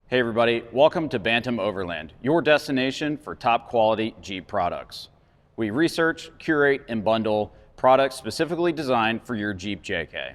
Hey everybody, welcome to Bantam Overland, your destination for top quality Jeep products. We research, curate, and bundle products specifically designed for your Jeep JK.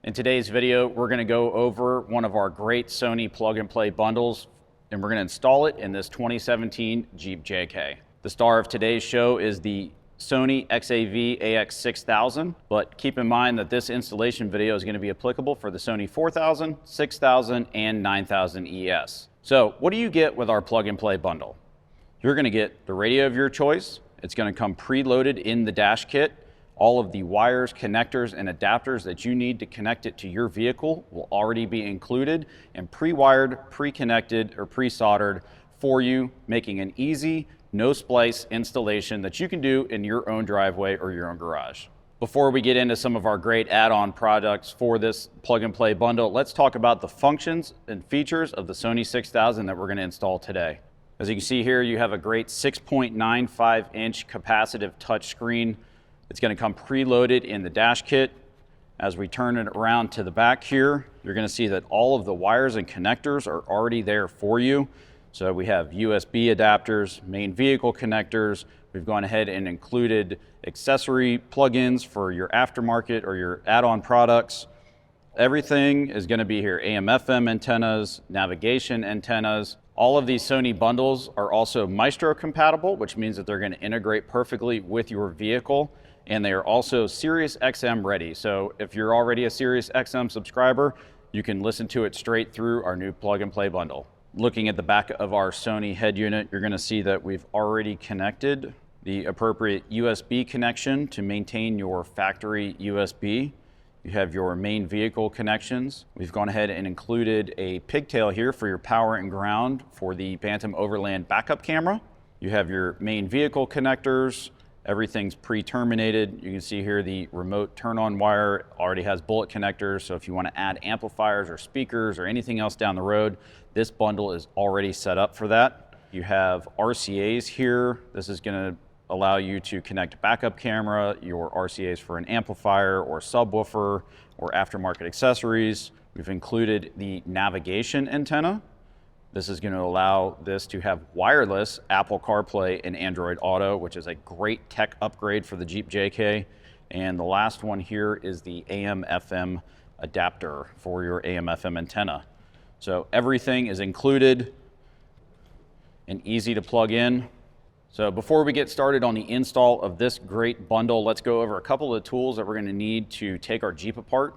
In today's video, we're going to go over one of our great Sony plug-and-play bundles, and we're going to install it in this 2017 Jeep JK. The star of today's show is the Sony XAV-AX6000, but keep in mind that this installation video is going to be applicable for the Sony 4000, 6000, and 9000 ES. So what do you get with our plug-and-play bundle? You're going to get the radio of your choice. It's going to come preloaded in the dash kit. All of the wires, connectors, and adapters that you need to connect it to your vehicle will already be included and pre-wired, pre-connected, or pre-soldered for you, making an easy, no splice installation that you can do in your own driveway or your own garage. Before we get into some of our great add-on products for this plug-and-play bundle, let's talk about the functions and features of the Sony 6000 that we're going to install today. As you can see here, you have a great 6.95-inch capacitive touchscreen. It's going to come preloaded in the dash kit. As we turn it around to the back here, you're going to see that all of the wires and connectors are already there for you. So we have USB adapters, main vehicle connectors. We've gone ahead and included accessory plugins for your aftermarket or your add-on products. Everything is going to be here. AM/FM antennas, navigation antennas. All of these Sony bundles are also Maestro compatible, which means that they're going to integrate perfectly with your vehicle. And they are also Sirius XM ready. So if you're already a Sirius XM subscriber, you can listen to it straight through our new plug-and-play bundle. Looking at the back of our Sony head unit, you're going to see that we've already connected the appropriate USB connection to maintain your factory USB. You have your main vehicle connections. We've gone ahead and included a pigtail here for your power and ground for the Bantam Overland backup camera. You have your main vehicle connectors. Everything's pre-terminated. You can see here the remote turn-on wire already has bullet connectors, so if you want to add amplifiers or speakers or anything else down the road, this bundle is already set up for that. You have RCAs here. This is going to allow you to connect a backup camera, your RCAs for an amplifier or subwoofer or aftermarket accessories. We've included the navigation antenna. This is going to allow this to have wireless Apple CarPlay and Android Auto, which is a great tech upgrade for the Jeep JK. And the last one here is the AM/FM adapter for your AM/FM antenna. So everything is included and easy to plug in. So before we get started on the install of this great bundle, let's go over a couple of tools that we're going to need to take our Jeep apart.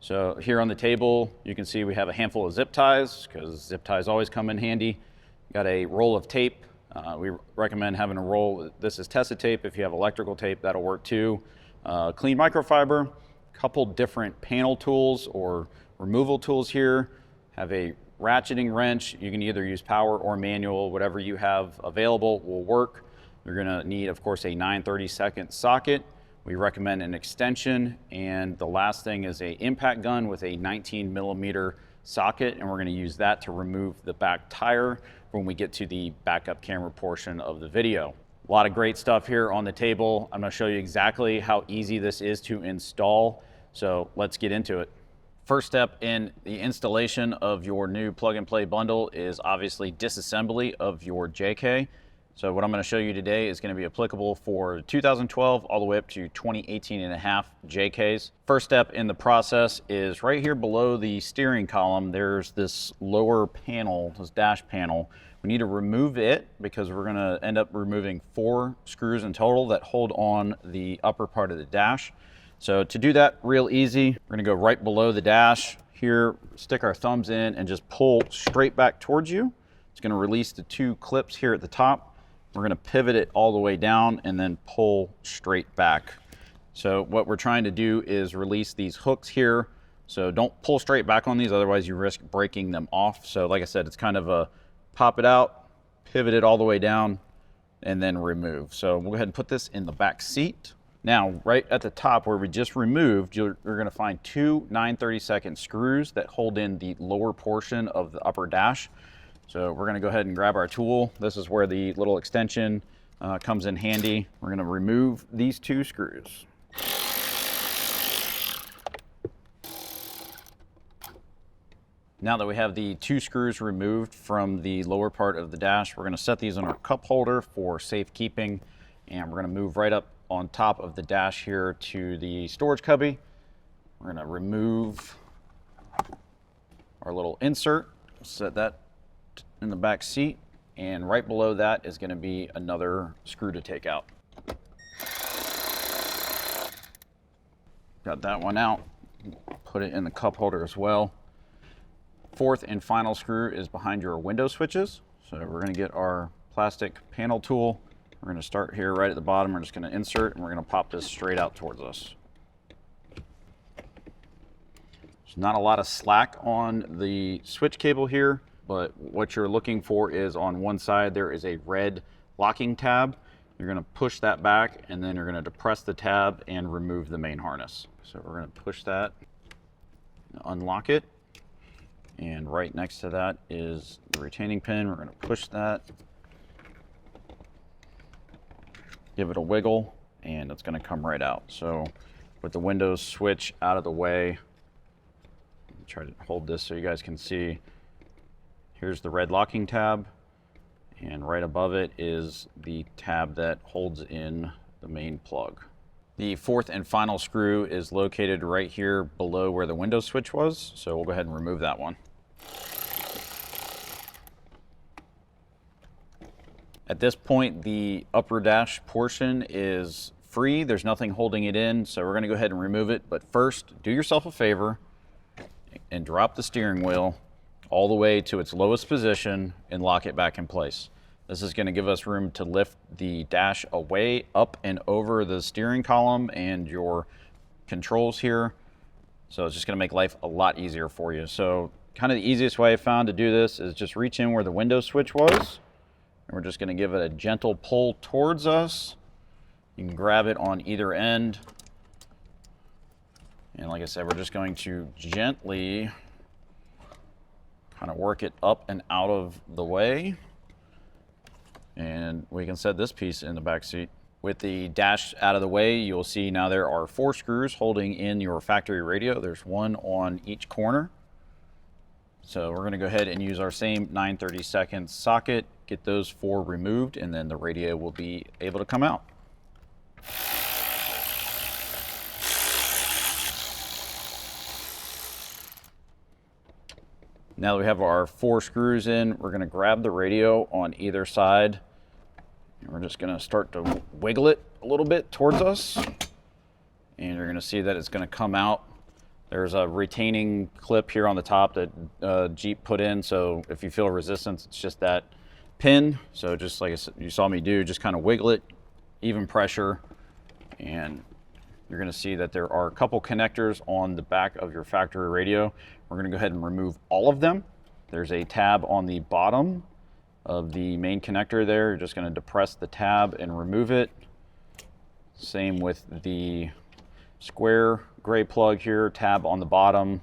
So here on the table, you can see we have a handful of zip ties, because zip ties always come in handy. Got a roll of tape. We recommend having a roll. This is tested tape. If you have electrical tape, that'll work too. Clean microfiber, a couple different panel tools or removal tools here. Have a ratcheting wrench. You can either use power or manual. Whatever you have available will work. You're going to need, of course, a 9/32 socket. We recommend an extension, and the last thing is a impact gun with a 19mm socket, and we're going to use that to remove the back tire when we get to the backup camera portion of the video. A lot of great stuff here on the table. I'm going to show you exactly how easy this is to install, so let's get into it. First step in the installation of your new plug-and-play bundle is obviously disassembly of your JK. So what I'm going to show you today is going to be applicable for 2012 all the way up to 2018 and a half JKs. First step in the process is right here below the steering column. There's this lower panel, this dash panel. We need to remove it because we're going to end up removing 4 screws in total that hold on the upper part of the dash. So to do that real easy, we're going to go right below the dash here, stick our thumbs in and just pull straight back towards you. It's going to release the 2 clips here at the top. We're going to pivot it all the way down and then pull straight back. So what we're trying to do is release these hooks here. So don't pull straight back on these, otherwise you risk breaking them off. So like I said, it's kind of a pop it out, pivot it all the way down, and then remove. So we'll go ahead and put this in the back seat. Now, right at the top where we just removed, you're going to find 2 9/32 screws that hold in the lower portion of the upper dash. So we're going to go ahead and grab our tool. This is where the little extension comes in handy. We're going to remove these 2 screws. Now that we have the 2 screws removed from the lower part of the dash, we're going to set these on our cup holder for safekeeping, and we're going to move right up on top of the dash here to the storage cubby. We're going to remove our little insert, set that in the back seat, and right below that is going to be another screw to take out. Got that one out, put it in the cup holder as well. 4th and final screw is behind your window switches. So we're going to get our plastic panel tool. We're going to start here right at the bottom. We're just going to insert and we're going to pop this straight out towards us. There's not a lot of slack on the switch cable here, but what you're looking for is on one side there is a red locking tab. You're going to push that back and then you're going to depress the tab and remove the main harness. So we're going to push that, unlock it. And right next to that is the retaining pin. We're going to push that, give it a wiggle, and it's going to come right out. So with the Windows switch out of the way, try to hold this so you guys can see. Here's the red locking tab, and right above it is the tab that holds in the main plug. The 4th and final screw is located right here below where the Windows switch was, so we'll go ahead and remove that one. At this point, the upper dash portion is free. There's nothing holding it in, so we're going to go ahead and remove it. But first, do yourself a favor and drop the steering wheel all the way to its lowest position and lock it back in place. This is going to give us room to lift the dash away, up and over the steering column and your controls here. So it's just going to make life a lot easier for you. So kind of the easiest way I found to do this is just reach in where the Windows switch was. And we're just going to give it a gentle pull towards us. You can grab it on either end. And like I said, we're just going to gently kind of work it up and out of the way. And we can set this piece in the back seat. With the dash out of the way, you'll see now there are 4 screws holding in your factory radio. There's 1 on each corner. So we're going to go ahead and use our same 9/32 socket, get those 4 removed, and then the radio will be able to come out. Now that we have our 4 screws in, we're going to grab the radio on either side. And we're just going to start to wiggle it a little bit towards us. And you're going to see that it's going to come out. There's a retaining clip here on the top that Jeep put in. So if you feel resistance, it's just that pin. So just like you saw me do, just kind of wiggle it, even pressure. And you're going to see that there are a couple connectors on the back of your factory radio. We're going to go ahead and remove all of them. There's a tab on the bottom of the main connector there. You're just going to depress the tab and remove it. Same with the square gray plug here, tab on the bottom.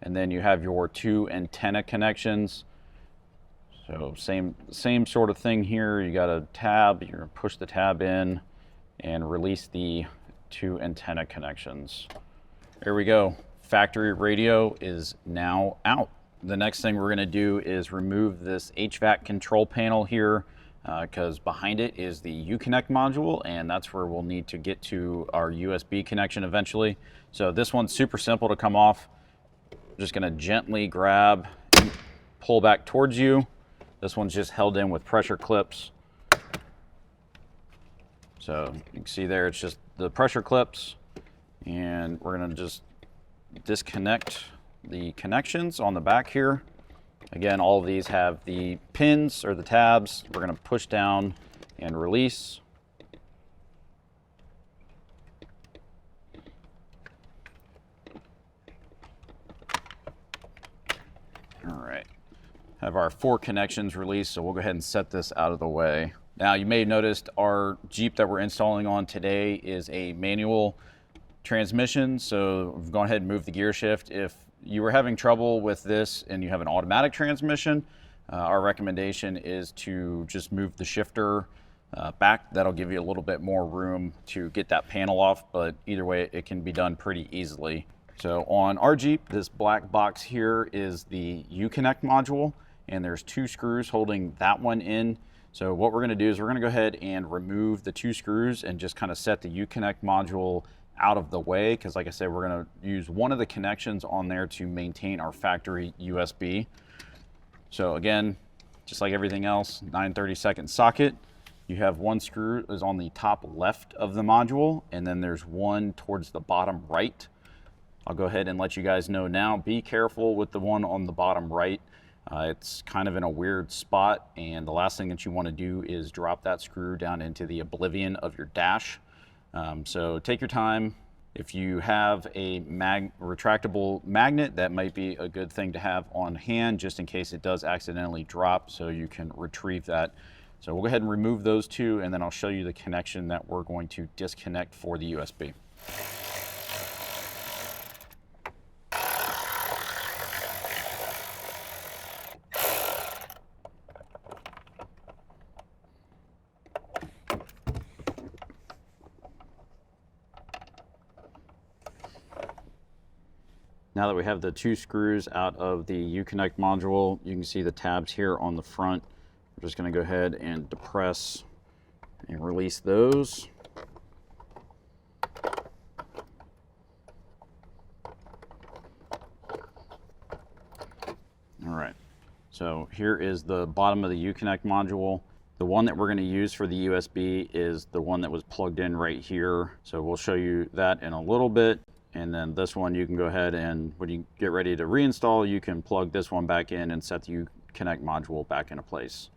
And then you have your 2 antenna connections. So same sort of thing here. You got a tab, you're going to push the tab in and release the 2 antenna connections. There we go. Factory radio is now out. The next thing we're going to do is remove this HVAC control panel here because behind it is the Uconnect module, and that's where we'll need to get to our USB connection eventually. So this one's super simple to come off. Just going to gently grab and pull back towards you. This one's just held in with pressure clips. So you can see there, it's just the pressure clips, and we're going to just disconnect the connections on the back here. Again, all of these have the pins or the tabs. We're going to push down and release. All right, have our 4 connections released, so we'll go ahead and set this out of the way. Now, you may have noticed our Jeep that we're installing on today is a manual transmission, so we've gone ahead and moved the gear shift. If you were having trouble with this and you have an automatic transmission, our recommendation is to just move the shifter back. That'll give you a little bit more room to get that panel off, but either way, it can be done pretty easily. So on our Jeep, this black box here is the Uconnect module, and there's 2 screws holding that one in. So what we're going to do is we're going to go ahead and remove the 2 screws and just kind of set the Uconnect module out of the way, because like I said, we're going to use one of the connections on there to maintain our factory USB. So again, just like everything else, 9/32 socket. You have 1 screw is on the top left of the module, and then there's 1 towards the bottom right. I'll go ahead and let you guys know now, be careful with the one on the bottom right. It's kind of in a weird spot, and the last thing that you want to do is drop that screw down into the oblivion of your dash. So take your time. If you have a retractable magnet, that might be a good thing to have on hand just in case it does accidentally drop, so you can retrieve that. So we'll go ahead and remove those 2, and then I'll show you the connection that we're going to disconnect for the USB. Now that we have the 2 screws out of the Uconnect module, you can see the tabs here on the front. We're just going to go ahead and depress and release those. All right, so here is the bottom of the Uconnect module. The one that we're going to use for the USB is the one that was plugged in right here. So we'll show you that in a little bit. And then this one, you can go ahead and when you get ready to reinstall, you can plug this one back in and set the Uconnect module back into place.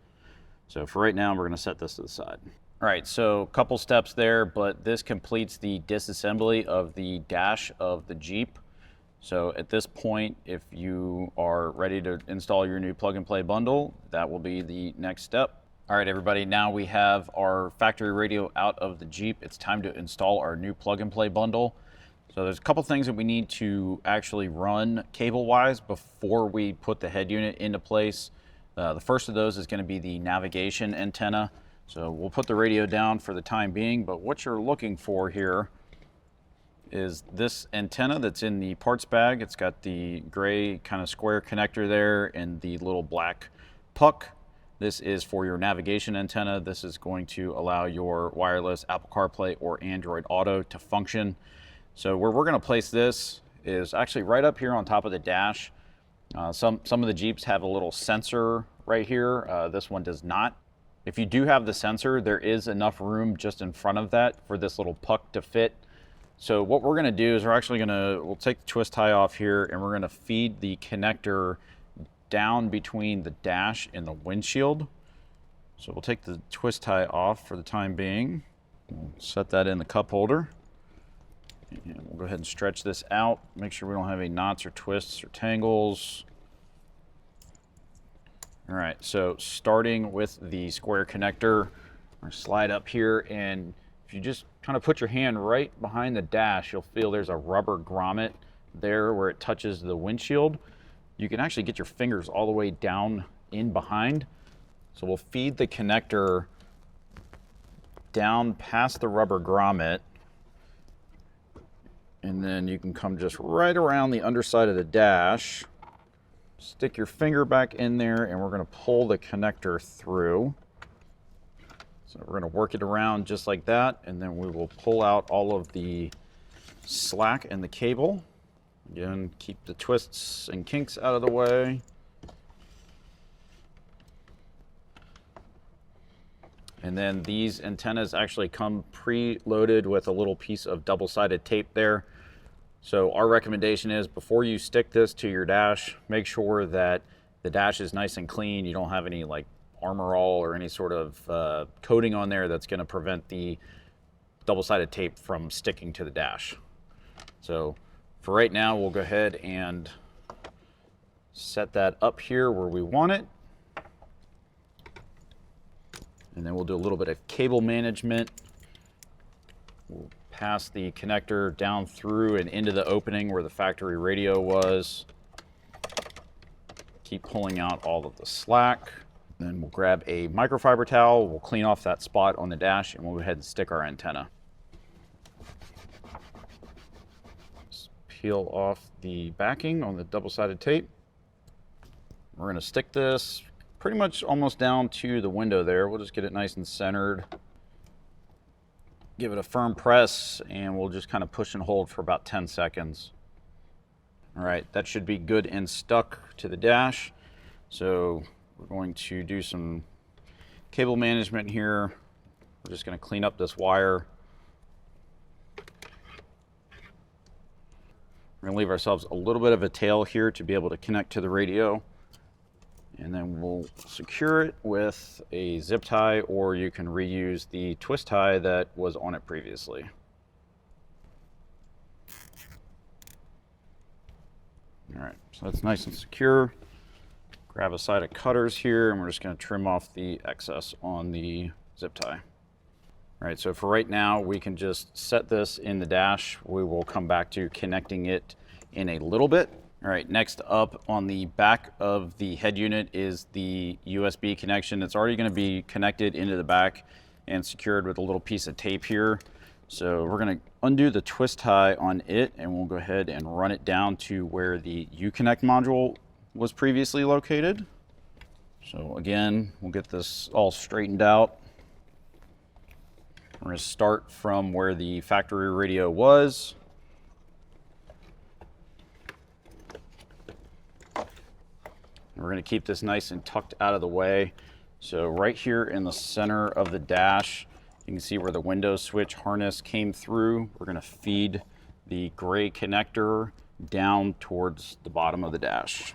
So for right now, we're going to set this to the side. All right, so a couple steps there, but this completes the disassembly of the dash of the Jeep. So at this point, if you are ready to install your new plug-and-play bundle, that will be the next step. All right, everybody, now we have our factory radio out of the Jeep. It's time to install our new plug-and-play bundle. So there's a couple things that we need to actually run cable-wise before we put the head unit into place. The first of those is going to be the navigation antenna. So we'll put the radio down for the time being, but what you're looking for here is this antenna that's in the parts bag. It's got the gray kind of square connector there and the little black puck. This is for your navigation antenna. This is going to allow your wireless Apple CarPlay or Android Auto to function. So where we're going to place this is actually right up here on top of the dash. Some of the Jeeps have a little sensor right here. This one does not. If you do have the sensor, there is enough room just in front of that for this little puck to fit. So what we're going to do is we'll take the twist tie off here, and we're going to feed the connector down between the dash and the windshield. So we'll take the twist tie off for the time being. We'll set that in the cup holder. And we'll go ahead and stretch this out. Make sure we don't have any knots or twists or tangles. All right, so starting with the square connector, we're slide up here, and if you just kind of put your hand right behind the dash, you'll feel there's a rubber grommet there where it touches the windshield. You can actually get your fingers all the way down in behind. So we'll feed the connector down past the rubber grommet, and then you can come just right around the underside of the dash, stick your finger back in there, and we're going to pull the connector through. So we're going to work it around just like that, and then we will pull out all of the slack in the cable. Again, keep the twists and kinks out of the way. And then these antennas actually come pre-loaded with a little piece of double-sided tape there. So our recommendation is before you stick this to your dash, make sure that the dash is nice and clean. You don't have any like Armor All or any sort of coating on there that's going to prevent the double-sided tape from sticking to the dash. So for right now, we'll go ahead and set that up here where we want it. And then we'll do a little bit of cable management. We'll pass the connector down through and into the opening where the factory radio was. Keep pulling out all of the slack. Then we'll grab a microfiber towel, we'll clean off that spot on the dash, and we'll go ahead and stick our antenna. Just peel off the backing on the double-sided tape. We're gonna stick this pretty much almost down to the window there. We'll just get it nice and centered. Give it a firm press, and we'll just kind of push and hold for about 10 seconds. All right, that should be good and stuck to the dash. So we're going to do some cable management here. We're just going to clean up this wire. We're going to leave ourselves a little bit of a tail here to be able to connect to the radio. And then we'll secure it with a zip tie, or you can reuse the twist tie that was on it previously. All right, so that's nice and secure. Grab a side of cutters here, and we're just going to trim off the excess on the zip tie. All right, so for right now, we can just set this in the dash. We will come back to connecting it in a little bit. All right, next up on the back of the head unit is the USB connection. It's already going to be connected into the back and secured with a little piece of tape here. So we're going to undo the twist tie on it, and we'll go ahead and run it down to where the Uconnect module was previously located. So again, we'll get this all straightened out. We're going to start from where the factory radio was. We're going to keep this nice and tucked out of the way. So right here in the center of the dash, you can see where the window switch harness came through. We're going to feed the gray connector down towards the bottom of the dash.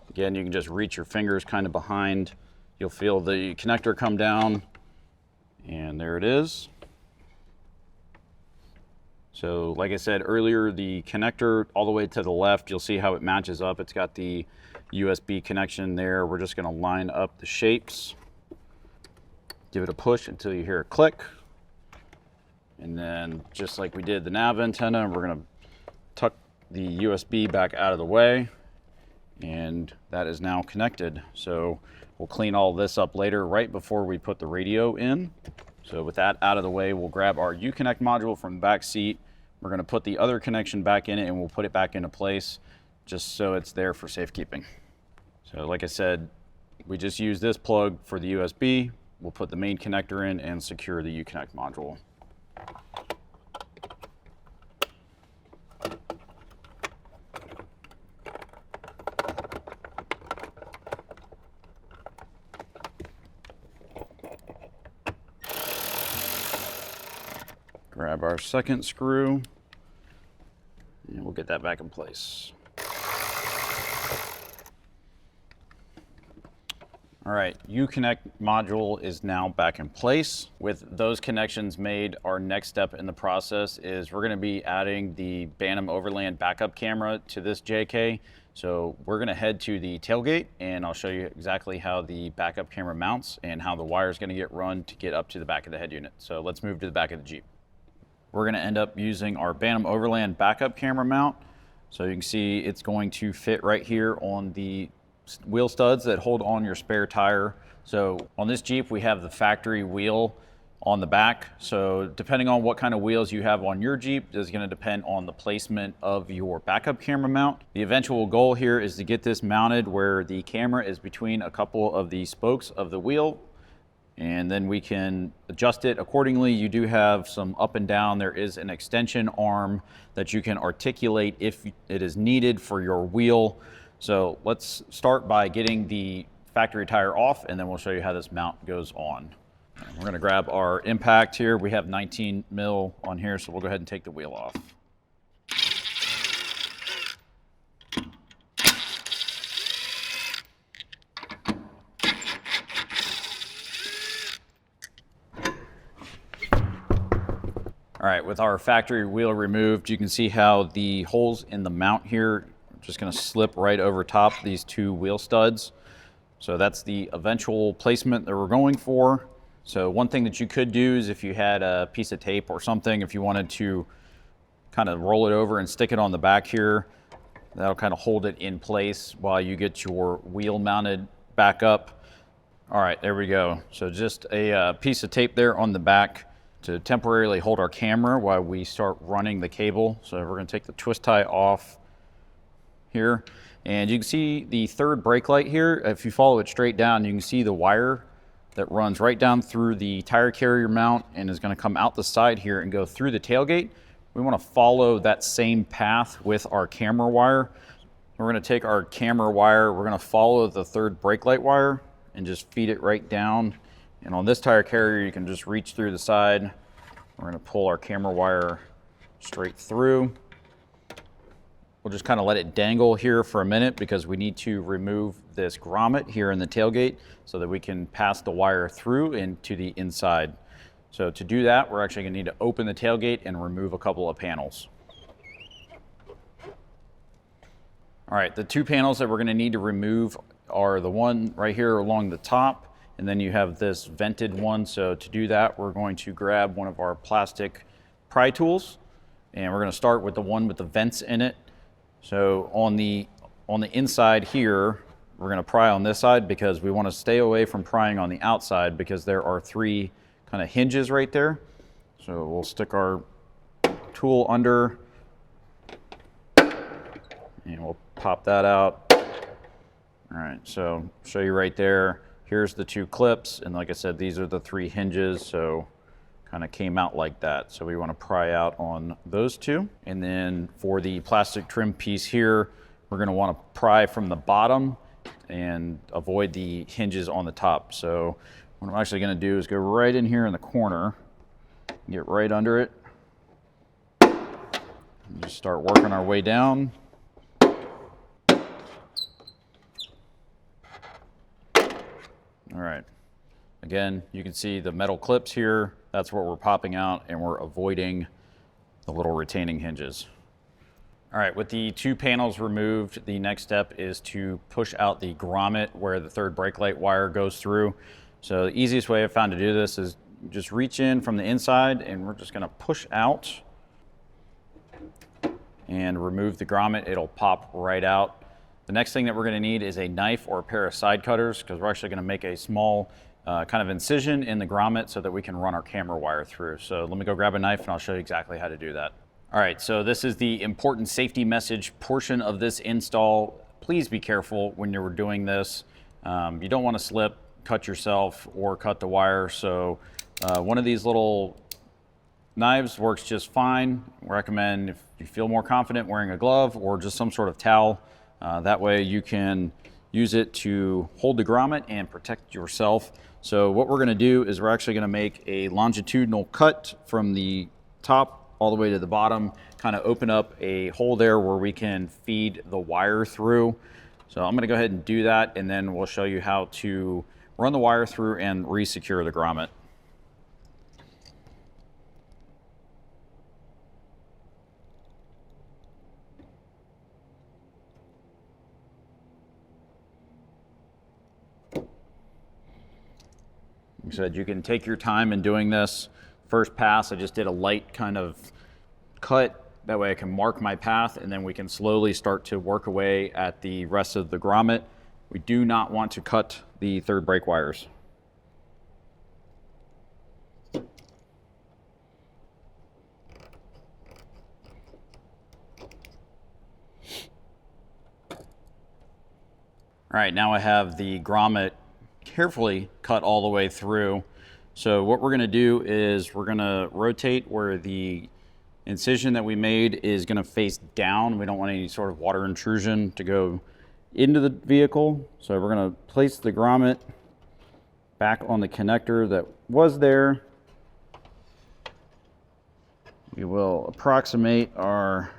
Again, you can just reach your fingers kind of behind. You'll feel the connector come down, and there it is. So like I said earlier, the connector all the way to the left, you'll see how it matches up. It's got the USB connection there. We're just going to line up the shapes. Give it a push until you hear a click. And then just like we did the nav antenna, we're going to tuck the USB back out of the way. And that is now connected. So we'll clean all this up later right before we put the radio in. So with that out of the way, we'll grab our Uconnect module from the back seat. We're going to put the other connection back in it, and we'll put it back into place just so it's there for safekeeping. So like I said, we just use this plug for the USB. We'll put the main connector in and secure the Uconnect module. Grab our second screw, and we'll get that back in place. All right, Uconnect module is now back in place. With those connections made, our next step in the process is we're gonna be adding the Bantam Overland backup camera to this JK. So we're gonna head to the tailgate, and I'll show you exactly how the backup camera mounts and how the wire is gonna get run to get up to the back of the head unit. So let's move to the back of the Jeep. We're gonna end up using our Bantam Overland backup camera mount. So you can see it's going to fit right here on the wheel studs that hold on your spare tire. So on this Jeep, we have the factory wheel on the back. So depending on what kind of wheels you have on your Jeep is going to depend on the placement of your backup camera mount. The eventual goal here is to get this mounted where the camera is between a couple of the spokes of the wheel, and then we can adjust it accordingly. You do have some up and down. There is an extension arm that you can articulate if it is needed for your wheel. So let's start by getting the factory tire off, and then we'll show you how this mount goes on. We're gonna grab our impact here. We have 19 mil on here, so we'll go ahead and take the wheel off. All right, with our factory wheel removed, you can see how the holes in the mount here are just gonna slip right over top these two wheel studs. So that's the eventual placement that we're going for. So one thing that you could do is if you had a piece of tape or something, if you wanted to kind of roll it over and stick it on the back here, That'll kind of hold it in place while you get your wheel mounted back up. All right, there we go. So just a piece of tape there on the back to temporarily hold our camera while we start running the cable. So we're going to take the twist tie off here. And you can see the third brake light here. If you follow it straight down, you can see the wire that runs right down through the tire carrier mount and is going to come out the side here and go through the tailgate. We want to follow that same path with our camera wire. We're going to take our camera wire, we're going to follow the third brake light wire and just feed it right down. And on this tire carrier, you can just reach through the side. We're going to pull our camera wire straight through. We'll just kind of let it dangle here for a minute because we need to remove this grommet here in the tailgate so that we can pass the wire through into the inside. So to do that, we're actually going to need to open the tailgate and remove a couple of panels. All right, the two panels that we're going to need to remove are the one right here along the top, and then you have this vented one. So to do that, we're going to grab one of our plastic pry tools, and we're going to start with the one with the vents in it. So on the inside here, we're going to pry on this side because we want to stay away from prying on the outside because there are three kind of hinges right there. So we'll stick our tool under and we'll pop that out. All right, so show you right there. Here's the two clips, and like I said, these are the three hinges, so kind of came out like that. So we want to pry out on those two. And then for the plastic trim piece here, we're going to want to pry from the bottom and avoid the hinges on the top. So what I'm actually going to do is go right in here in the corner, get right under it, and just start working our way down. All right, again, you can see the metal clips here. That's what we're popping out, and we're avoiding the little retaining hinges. All right, with the two panels removed, the next step is to push out the grommet where the third brake light wire goes through. So the easiest way I've found to do this is just reach in from the inside, and we're just gonna push out and remove the grommet. It'll pop right out. The next thing that we're going to need is a knife or a pair of side cutters because we're actually going to make a small kind of incision in the grommet so that we can run our camera wire through. So let me go grab a knife and I'll show you exactly how to do that. All right, so this is the important safety message portion of this install. Please be careful when you're doing this. You don't want to slip, cut yourself, or cut the wire. So one of these little knives works just fine. I recommend if you feel more confident wearing a glove or just some sort of towel. That way you can use it to hold the grommet and protect yourself. So what we're going to do is we're actually going to make a longitudinal cut from the top all the way to the bottom, kind of open up a hole there where we can feed the wire through. So I'm going to go ahead and do that, and then we'll show you how to run the wire through and re-secure the grommet. Like I said, you can take your time in doing this. First pass, I just did a light kind of cut. That way I can mark my path, and then we can slowly start to work away at the rest of the grommet. We do not want to cut the third brake wires. All right, now I have the grommet carefully cut all the way through. So what we're going to do is we're going to rotate where the incision that we made is going to face down. We don't want any sort of water intrusion to go into the vehicle. So we're going to place the grommet back on the connector that was there. We will approximate our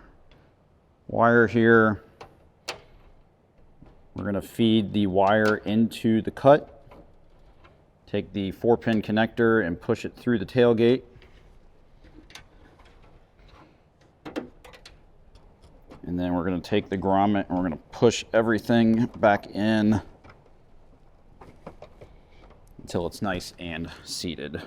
wire here. We're going to feed the wire into the cut. Take the 4-pin connector and push it through the tailgate. And then we're going to take the grommet and we're going to push everything back in until it's nice and seated.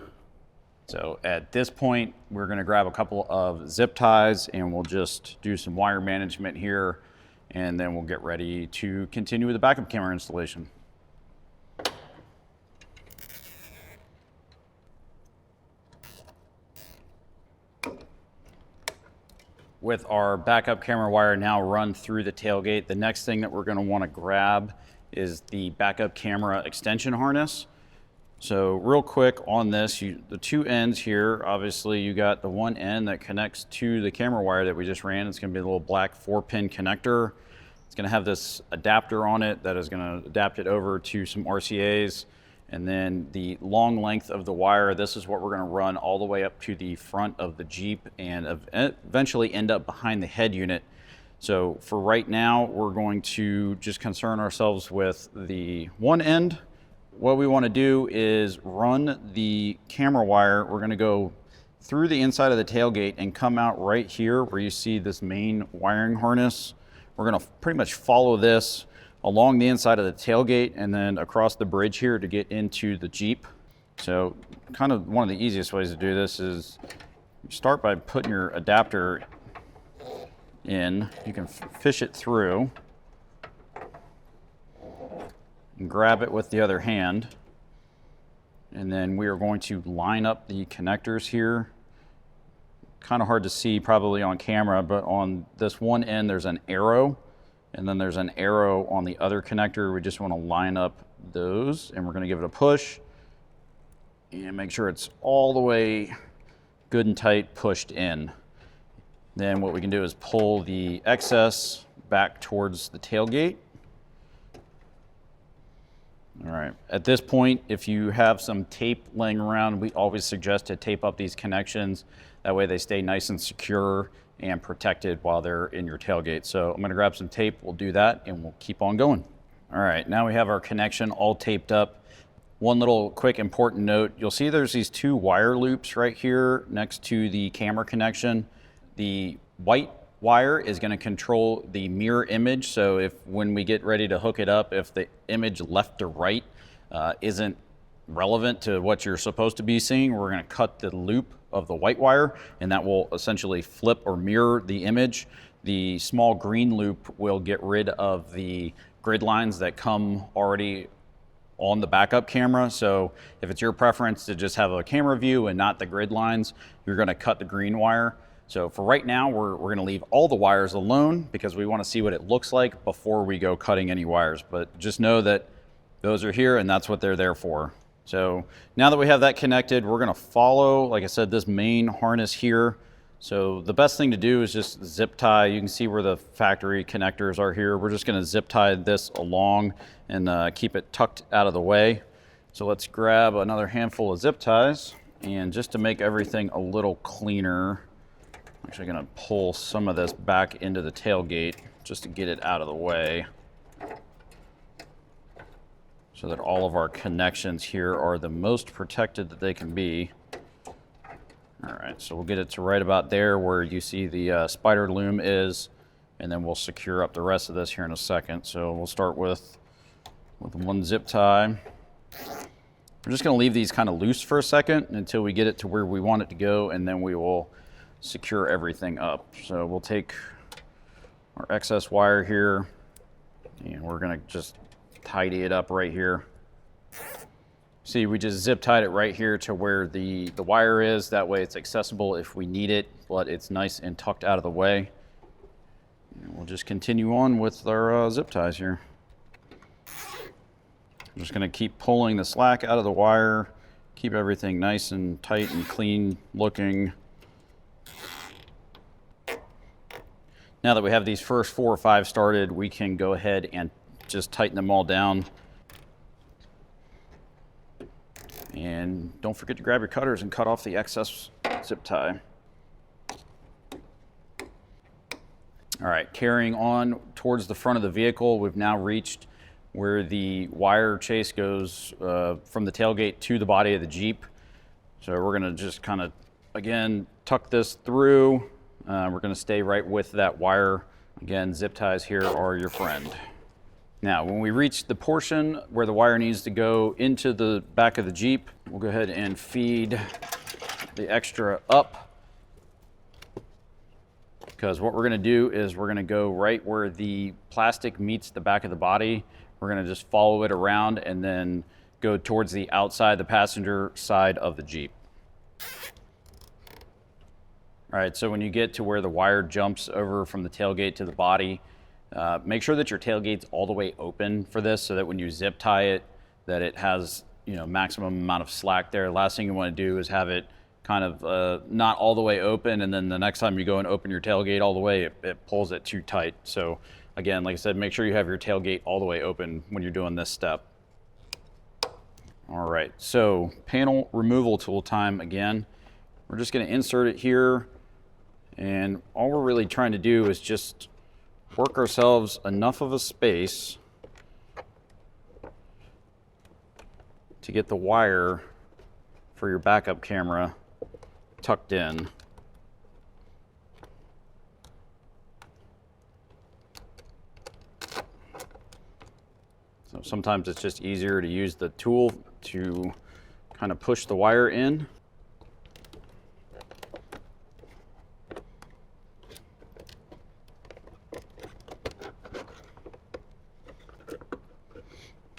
So at this point, we're going to grab a couple of zip ties and we'll just do some wire management here. and then we'll get ready to continue with the backup camera installation. With our backup camera wire now run through the tailgate, the next thing that we're going to want to grab is the backup camera extension harness. So real quick on this, the two ends here, obviously you got the one end that connects to the camera wire that we just ran. It's going to be a little black 4-pin connector. It's going to have this adapter on it that is going to adapt it over to some RCAs. And then the long length of the wire, this is what we're going to run all the way up to the front of the Jeep and eventually end up behind the head unit. So for right now, we're going to just concern ourselves with the one end. What we want to do is run the camera wire. We're going to go through the inside of the tailgate and come out right here where you see this main wiring harness. We're going to pretty much follow this along the inside of the tailgate and then across the bridge here to get into the Jeep. So kind of one of the easiest ways to do this is you start by putting your adapter in. You can fish it through and grab it with the other hand. And then we are going to line up the connectors here. Kind of hard to see probably on camera, but on this one end there's an arrow, and then there's an arrow on the other connector. We just want to line up those, and we're going to give it a push and make sure it's all the way good and tight pushed in. Then what we can do is pull the excess back towards the tailgate. All right, at this point, if you have some tape laying around, we always suggest to tape up these connections. That way they stay nice and secure and protected while they're in your tailgate. So I'm gonna grab some tape, we'll do that, and we'll keep on going. All right, now we have our connection all taped up. One little quick important note, you'll see there's these two wire loops right here next to the camera connection. The white wire is going to control the mirror image, so if when we get ready to hook it up, if the image left to right isn't relevant to what you're supposed to be seeing, we're going to cut the loop of the white wire, and that will essentially flip or mirror the image. The small green loop will get rid of the grid lines that come already on the backup camera. So if it's your preference to just have a camera view and not the grid lines, you're going to cut the green wire. So for right now, we're going to leave all the wires alone because we want to see what it looks like before we go cutting any wires. But just know that those are here and that's what they're there for. So now that we have that connected, we're going to follow, like I said, this main harness here. So the best thing to do is just zip tie. You can see where the factory connectors are here. We're just going to zip tie this along and keep it tucked out of the way. So let's grab another handful of zip ties, and just to make everything a little cleaner, I'm actually going to pull some of this back into the tailgate just to get it out of the way so that all of our connections here are the most protected that they can be. All right, so we'll get it to right about there where you see the spider loom is, and then we'll secure up the rest of this here in a second. So we'll start with one zip tie. We're just going to leave these kind of loose for a second until we get it to where we want it to go, and then we will secure everything up. So we'll take our excess wire here, and we're going to just tidy it up right here. See, we just zip tied it right here to where the wire is. That way it's accessible if we need it, but it's nice and tucked out of the way. And we'll just continue on with our zip ties here. I'm just going to keep pulling the slack out of the wire, keep everything nice and tight and clean looking. Now that we have these first 4 or 5 started, we can go ahead and just tighten them all down. And don't forget to grab your cutters and cut off the excess zip tie. All right, carrying on towards the front of the vehicle, we've now reached where the wire chase goes from the tailgate to the body of the Jeep. So we're gonna just kind of, again, tuck this through. We're gonna stay right with that wire. Again, zip ties here are your friend. Now, when we reach the portion where the wire needs to go into the back of the Jeep, we'll go ahead and feed the extra up. because what we're going to do is we're going to go right where the plastic meets the back of the body. We're going to just follow it around and then go towards the outside, the passenger side of the Jeep. All right, so when you get to where the wire jumps over from the tailgate to the body, make sure that your tailgate's all the way open for this, so that when you zip tie it, that it has, you know, maximum amount of slack there. Last thing you want to do is have it kind of not all the way open, and then the next time you go and open your tailgate all the way, it pulls it too tight. So again, like I said, make sure you have your tailgate all the way open when you're doing this step. All right, so panel removal tool time again. We're just going to insert it here, and all we're really trying to do is just work ourselves enough of a space to get the wire for your backup camera tucked in. So sometimes it's just easier to use the tool to kind of push the wire in.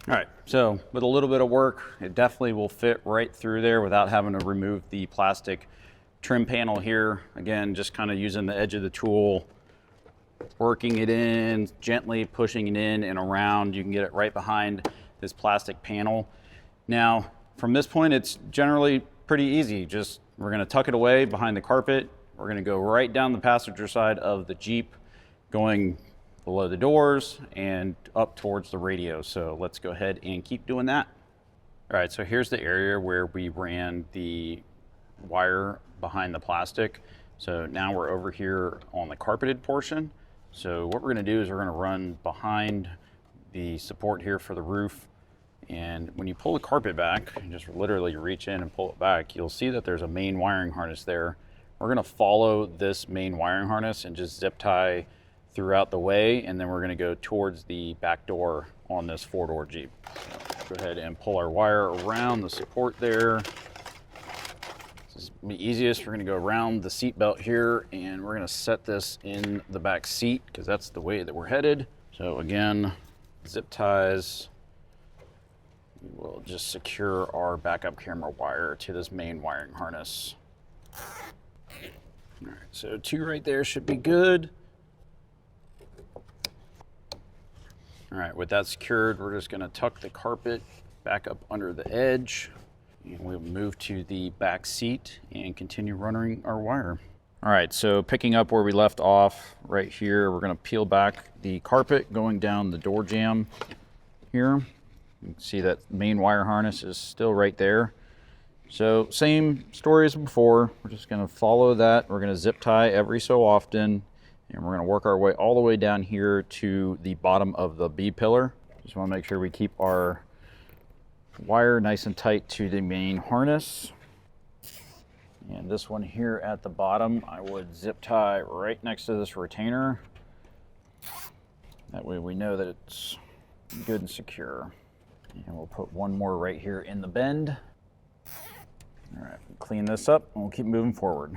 All right, so with a little bit of work, it definitely will fit right through there without having to remove the plastic trim panel here. Again, just kind of using the edge of the tool, working it in, gently pushing it in and around. You can get it right behind this plastic panel. Now, from this point, it's generally pretty easy. Just, we're gonna tuck it away behind the carpet. We're gonna go right down the passenger side of the Jeep, going below the doors and up towards the radio. So let's go ahead and keep doing that. All right, so here's the area where we ran the wire behind the plastic. So now we're over here on the carpeted portion. So what we're gonna do is we're gonna run behind the support here for the roof. And when you pull the carpet back, and just literally reach in and pull it back, you'll see that there's a main wiring harness there. We're gonna follow this main wiring harness and just zip tie throughout the way, and then we're going to go towards the back door on this four-door Jeep. So go ahead and pull our wire around the support there. This is the easiest. We're going to go around the seat belt here, and we're going to set this in the back seat because that's the way that we're headed. So again, zip ties. We'll just secure our backup camera wire to this main wiring harness. All right, so 2 right there should be good. All right, with that secured, we're just gonna tuck the carpet back up under the edge, and we'll move to the back seat and continue running our wire. All right, so picking up where we left off right here, we're gonna peel back the carpet going down the door jamb here. You can see that main wire harness is still right there. So same story as before. We're just gonna follow that. We're gonna zip tie every so often, and we're going to work our way all the way down here to the bottom of the B-pillar. Just want to make sure we keep our wire nice and tight to the main harness. And this one here at the bottom, I would zip tie right next to this retainer. That way we know that it's good and secure. And we'll put one more right here in the bend. All right, clean this up and we'll keep moving forward.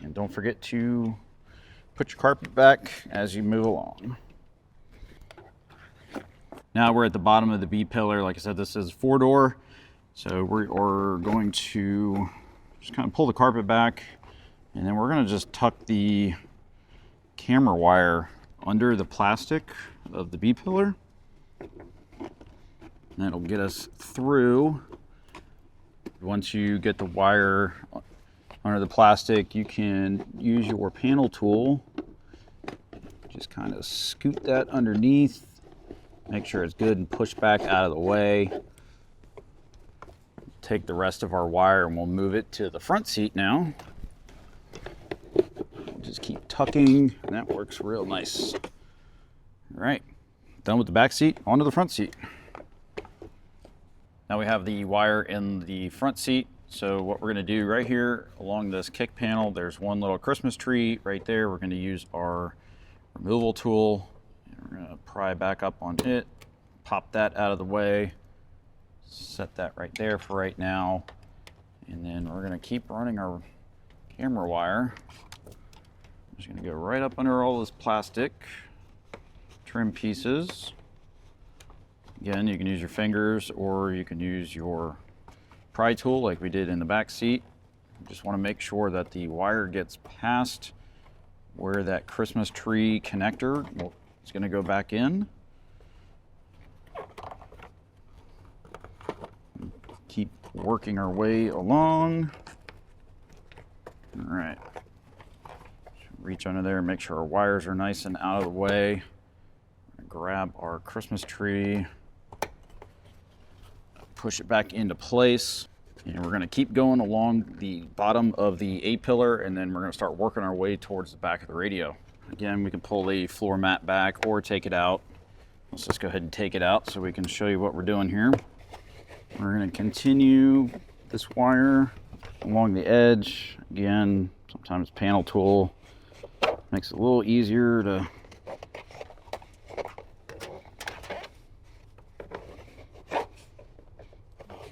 And don't forget to put your carpet back as you move along. Now we're at the bottom of the B-pillar. Like I said, this is 4-door. So we're going to just kind of pull the carpet back, and then we're going to just tuck the camera wire under the plastic of the B-pillar. That'll get us through. Once you get the wire under the plastic, you can use your panel tool. Just kind of scoot that underneath. Make sure it's good and push back out of the way. Take the rest of our wire and we'll move it to the front seat now. We'll just keep tucking, and that works real nice. All right, done with the back seat, onto the front seat. Now we have the wire in the front seat. So what we're gonna do right here along this kick panel, there's one little Christmas tree right there. We're gonna use our removal tool. And we're gonna pry back up on it, pop that out of the way, set that right there for right now. And then we're gonna keep running our camera wire. I'm just gonna go right up under all this plastic, trim pieces. Again, you can use your fingers or you can use your pry tool like we did in the back seat. Just want to make sure that the wire gets past where that Christmas tree connector is going to go back in. Keep working our way along. All right. Reach under there and make sure our wires are nice and out of the way. Grab our Christmas tree, push it back into place. And we're going to keep going along the bottom of the A-pillar, and then we're going to start working our way towards the back of the radio. Again, we can pull the floor mat back or take it out. Let's just go ahead and take it out so we can show you what we're doing here. We're going to continue this wire along the edge. Again, sometimes panel tool makes it a little easier to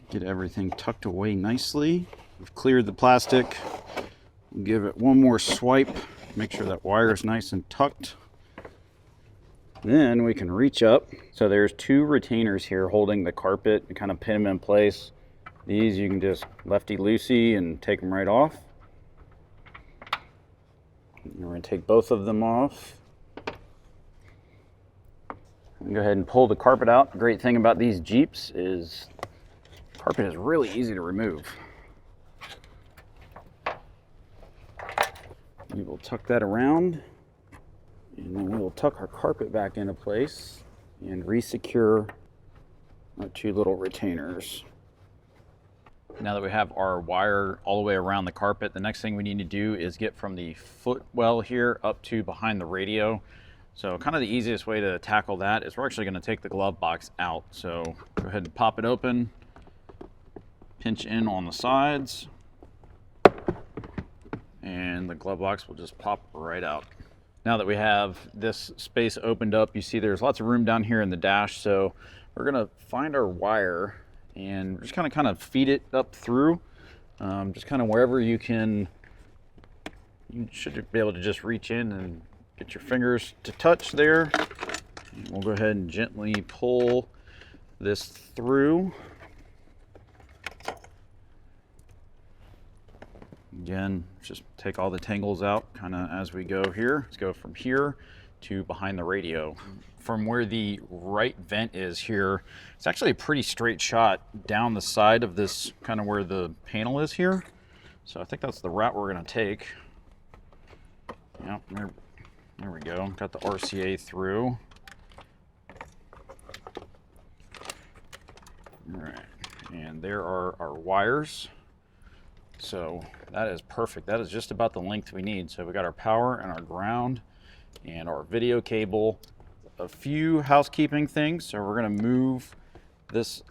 get everything tucked away nicely. We've cleared the plastic. Give it one more swipe. Make sure that wire is nice and tucked. Then we can reach up. So there's two retainers here holding the carpet and kind of pin them in place. These you can just lefty-loosey and take them right off. And we're going to take both of them off. And go ahead and pull the carpet out. The great thing about these Jeeps is carpet is really easy to remove. We will tuck that around, and then we will tuck our carpet back into place and re-secure our two little retainers. Now that we have our wire all the way around the carpet, the next thing we need to do is get from the footwell here up to behind the radio. So kind of the easiest way to tackle that is we're actually going to take the glove box out. So go ahead and pop it open. Pinch in on the sides, and the glove box will just pop right out. Now that we have this space opened up, you see there's lots of room down here in the dash, so we're gonna find our wire and just kind of feed it up through, just kind of wherever you can. You should be able to just reach in and get your fingers to touch there. And we'll go ahead and gently pull this through. Again, just take all the tangles out kind of as we go here. Let's go from here to behind the radio. From where the right vent is here, it's actually a pretty straight shot down the side of this, kind of where the panel is here. So I think that's the route we're going to take. Yep, there we go. Got the RCA through. All right, and there are our wires. So that is perfect. That is just about the length we need. So we got our power and our ground and our video cable. A few housekeeping things. So we're going to move this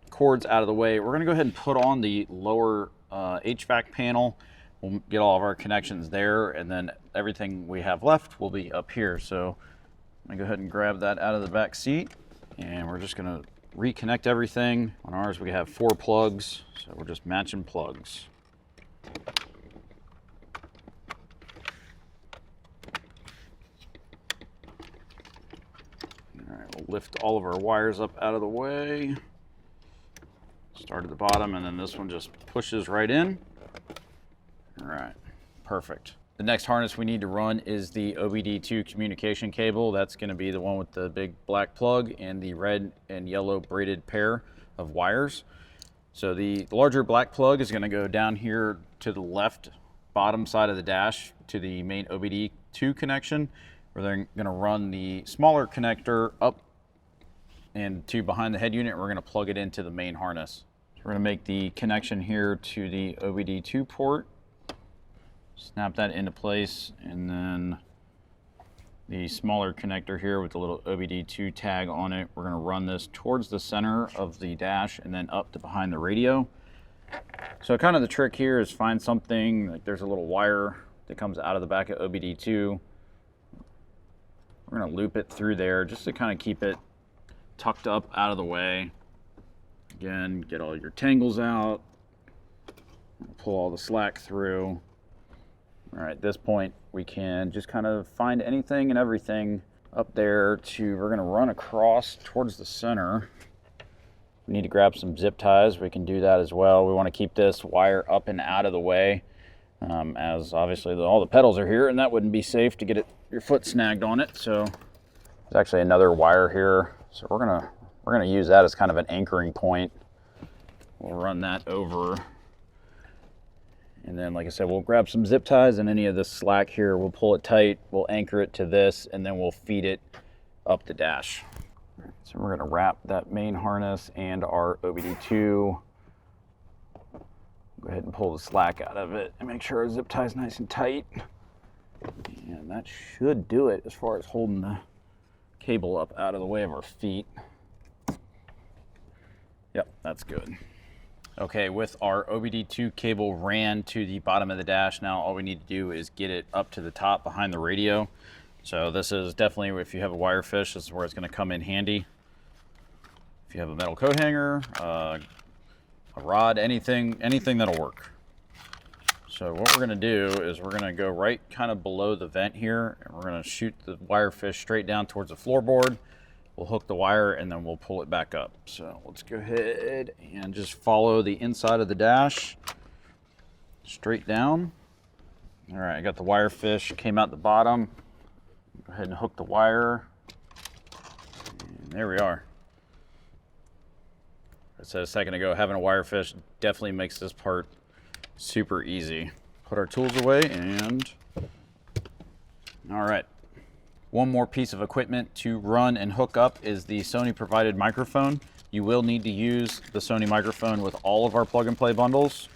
cords out of the way. We're going to go ahead and put on the lower HVAC panel. We'll get all of our connections there, and then everything we have left will be up here. So I'm going to go ahead and grab that out of the back seat, and we're just going to reconnect everything. On ours we have 4 plugs, so we're just matching plugs. All right, we'll lift all of our wires up out of the way. Start at the bottom, and then this one just pushes right in. All right, perfect. The next harness we need to run is the OBD2 communication cable. That's going to be the one with the big black plug and the red and yellow braided pair of wires. So the larger black plug is going to go down here to the left bottom side of the dash to the main OBD2 connection. We're then going to run the smaller connector up and to behind the head unit. We're going to plug it into the main harness. So we're going to make the connection here to the OBD2 port. Snap that into place, and then the smaller connector here with the little OBD2 tag on it, we're going to run this towards the center of the dash and then up to behind the radio. So kind of the trick here is find something, like there's a little wire that comes out of the back of OBD2. We're going to loop it through there just to kind of keep it tucked up out of the way. Again, get all your tangles out, pull all the slack through. All right, at this point, we can just kind of find anything and everything up there we're gonna run across towards the center. We need to grab some zip ties. We can do that as well. We wanna keep this wire up and out of the way, as obviously all the pedals are here and that wouldn't be safe to get your foot snagged on it. So there's actually another wire here. So we're gonna use that as kind of an anchoring point. We'll run that over. And then, like I said, we'll grab some zip ties and any of this slack here, we'll pull it tight, we'll anchor it to this, and then we'll feed it up the dash. So we're gonna wrap that main harness and our OBD2. Go ahead and pull the slack out of it and make sure our zip tie is nice and tight. And that should do it as far as holding the cable up out of the way of our feet. Yep, that's good. Okay, with our OBD2 cable ran to the bottom of the dash, now all we need to do is get it up to the top behind the radio. So this is definitely, if you have a wire fish, this is where it's going to come in handy. If you have a metal coat hanger, a rod, anything that'll work. So what we're going to do is we're going to go right kind of below the vent here, and we're going to shoot the wire fish straight down towards the floorboard. We'll hook the wire and then we'll pull it back up. So let's go ahead and just follow the inside of the dash straight down. All right, I got the wire fish, came out the bottom. Go ahead and hook the wire. And there we are. I said a second ago, having a wire fish definitely makes this part super easy. Put our tools away and all right. One more piece of equipment to run and hook up is the Sony provided microphone. You will need to use the Sony microphone with all of our plug and play bundles.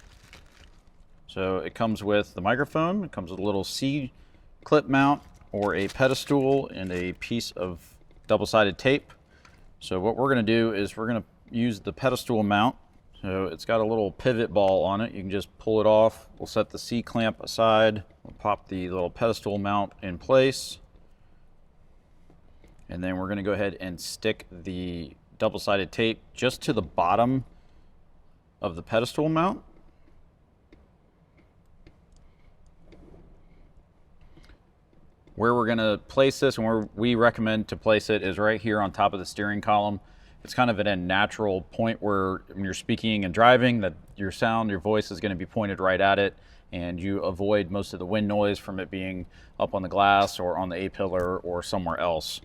So it comes with the microphone, it comes with a little C clip mount or a pedestal and a piece of double-sided tape. So what we're gonna do is we're gonna use the pedestal mount. So it's got a little pivot ball on it. You can just pull it off. We'll set the C clamp aside. We'll pop the little pedestal mount in place. And then we're going to go ahead and stick the double-sided tape just to the bottom of the pedestal mount. Where we're going to place this and where we recommend to place it is right here on top of the steering column. It's kind of at a natural point where when you're speaking and driving, that your sound, your voice is going to be pointed right at it, and you avoid most of the wind noise from it being up on the glass or on the A-pillar or somewhere else.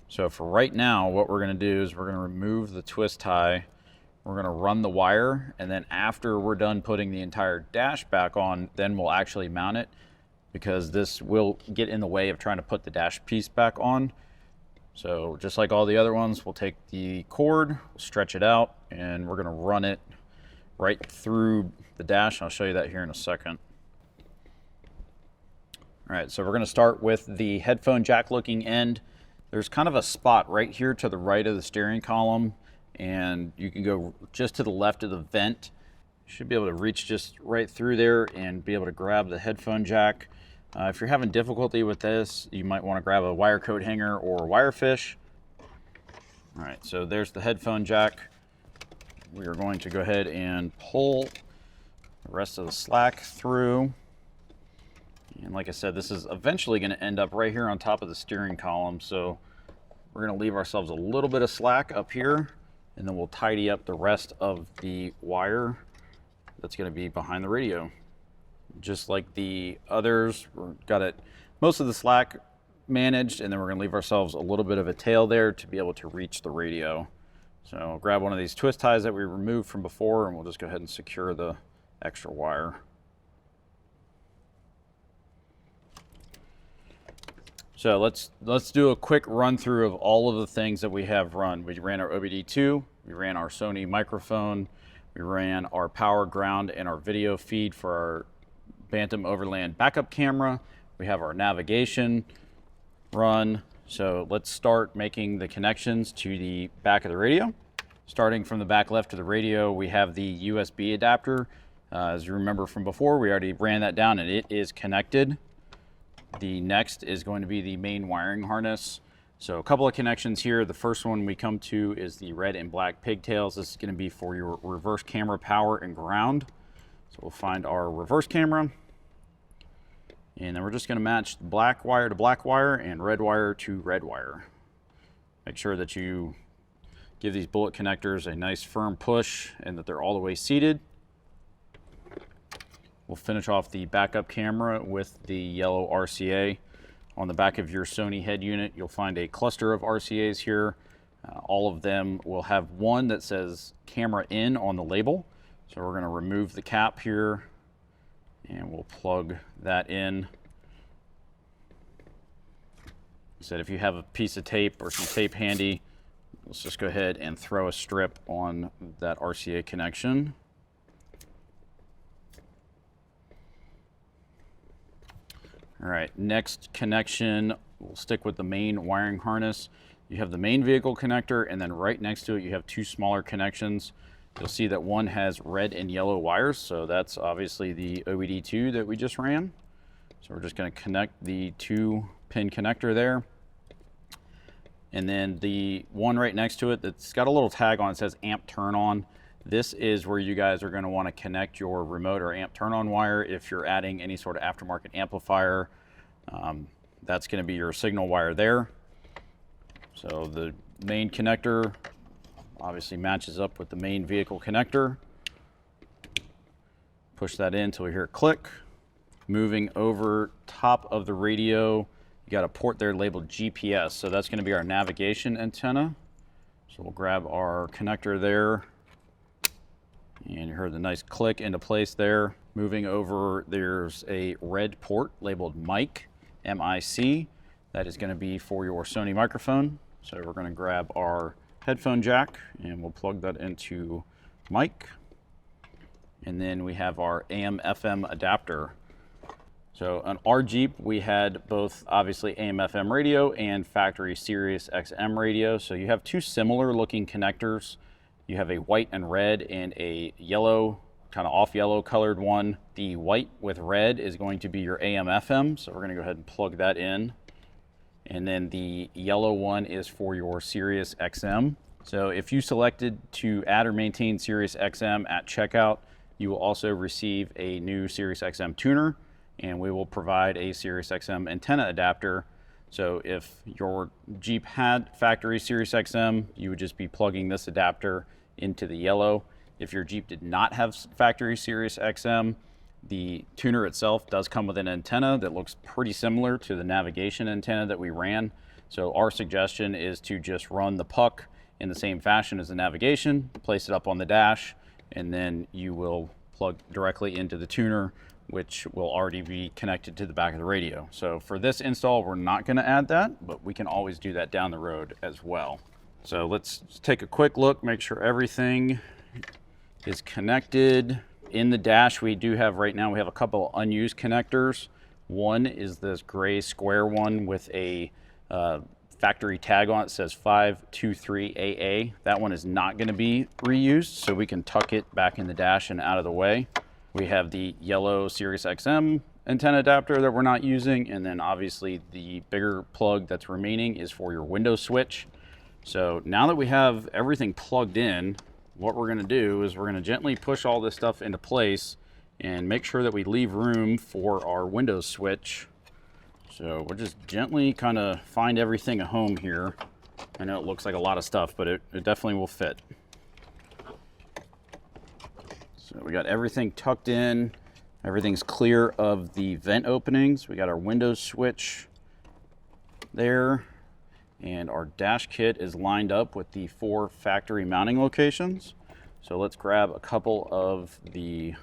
So for right now, what we're going to do is we're going to remove the twist tie. We're going to run the wire, and then after we're done putting the entire dash back on, then we'll actually mount it, because this will get in the way of trying to put the dash piece back on. So just like all the other ones, we'll take the cord, we'll stretch it out, and we're going to run it right through the dash. I'll show you that here in a second. All right, so we're going to start with the headphone jack looking end. There's kind of a spot right here to the right of the steering column, and you can go just to the left of the vent. You should be able to reach just right through there and be able to grab the headphone jack. If you're having difficulty with this, you might want to grab a wire coat hanger or wire fish. All right, so there's the headphone jack. We are going to go ahead and pull the rest of the slack through. And like I said, this is eventually going to end up right here on top of the steering column. So we're going to leave ourselves a little bit of slack up here, and then we'll tidy up the rest of the wire that's going to be behind the radio. Just like the others, we've got it most of the slack managed, and then we're going to leave ourselves a little bit of a tail there to be able to reach the radio. So I'll grab one of these twist ties that we removed from before, and we'll just go ahead and secure the extra wire. So let's do a quick run through of all of the things that we have run. We ran our OBD2, we ran our Sony microphone, we ran our power, ground, and our video feed for our Bantam Overland backup camera. We have our navigation run. So let's start making the connections to the back of the radio. Starting from the back left of the radio, we have the USB adapter. As you remember from before, we already ran that down and it is connected. The next is going to be the main wiring harness. So a couple of connections here. The first one we come to is the red and black pigtails. This is going to be for your reverse camera power and ground. So we'll find our reverse camera. And then we're just going to match black wire to black wire and red wire to red wire. Make sure that you give these bullet connectors a nice firm push and that they're all the way seated. We'll finish off the backup camera with the yellow RCA. On the back of your Sony head unit, you'll find a cluster of RCAs here. All of them will have one that says camera in on the label. So we're going to remove the cap here and we'll plug that in. So if you have a piece of tape or some tape handy, let's just go ahead and throw a strip on that RCA connection. All right, next connection, we'll stick with the main wiring harness. You have the main vehicle connector, and then right next to it, you have two smaller connections. You'll see that one has red and yellow wires, so that's obviously the OBD2 that we just ran. So we're just gonna connect the 2-pin connector there. And then the one right next to it that's got a little tag on it says amp turn on. This is where you guys are going to want to connect your remote or amp turn on wire if you're adding any sort of aftermarket amplifier. That's going to be your signal wire there. So the main connector obviously matches up with the main vehicle connector. Push that in until we hear it click. Moving over top of the radio, you got a port there labeled GPS. So that's going to be our navigation antenna. So we'll grab our connector there. And you heard the nice click into place there. Moving over, there's a red port labeled mic, M-I-C. That is going to be for your Sony microphone. So we're going to grab our headphone jack and we'll plug that into mic. And then we have our AM/FM adapter. So on our Jeep, we had both obviously AM/FM radio and factory Sirius XM radio. So you have two similar looking connectors. You have a white and red and a yellow, kind of off yellow colored one. The white with red is going to be your AM/FM, so we're going to go ahead and plug that in. And then the yellow one is for your Sirius XM. So if you selected to add or maintain Sirius XM at checkout, you will also receive a new Sirius XM tuner, and we will provide a Sirius XM antenna adapter. So if your Jeep had factory Sirius XM, you would just be plugging this adapter into the yellow. If your Jeep did not have factory Sirius XM, the tuner itself does come with an antenna that looks pretty similar to the navigation antenna that we ran. So our suggestion is to just run the puck in the same fashion as the navigation, place it up on the dash, and then you will plug directly into the tuner, which will already be connected to the back of the radio. So for this install, we're not going to add that, but we can always do that down the road as well. So let's take a quick look, make sure everything is connected. In the dash, we do have right now, we have a couple of unused connectors. One is this gray square one with a factory tag on it, says 523AA. That one is not going to be reused, so we can tuck it back in the dash and out of the way. We have the yellow Sirius XM antenna adapter that we're not using, and then obviously the bigger plug that's remaining is for your window switch. So now that we have everything plugged in, what we're going to do is we're going to gently push all this stuff into place and make sure that we leave room for our window switch. So we'll just gently kind of find everything a home here. I know it looks like a lot of stuff, but it definitely will fit. So we got everything tucked in. Everything's clear of the vent openings. We got our window switch there. And our dash kit is lined up with the 4 factory mounting locations. So let's grab a couple of the